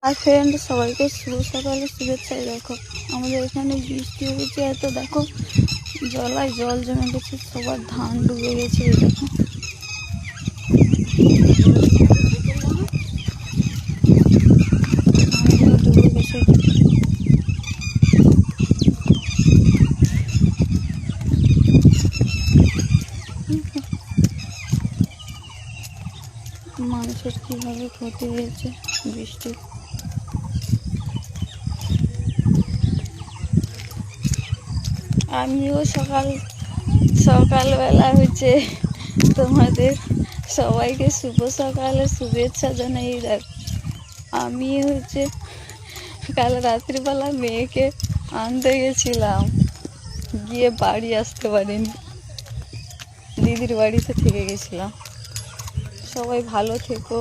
আর friend সবাইকে শুভ সকালে শুভেচ্ছায়। দেখো আমাদের এখানে বৃষ্টি হয়েছে, এত দেখো জলায় জল জমে গেছে, সবার ধান ডুবে গেছে। এই দেখো ধানগুলো ডুবে গেছে। মানুষের কিভাবে ক্ষতি হয়েছে বৃষ্টি। আমিও সকালবেলা হচ্ছে তোমাদের সবাইকে শুভ সকালে শুভেচ্ছা জানাই। দেখ আমি হচ্ছে কাল রাত্রিবেলা মেয়েকে আনতে গেছিলাম, গিয়ে বাড়ি আসতে পারিনি, দিদির বাড়িতে থেকে গেছিলাম। সবাই ভালো থেকো,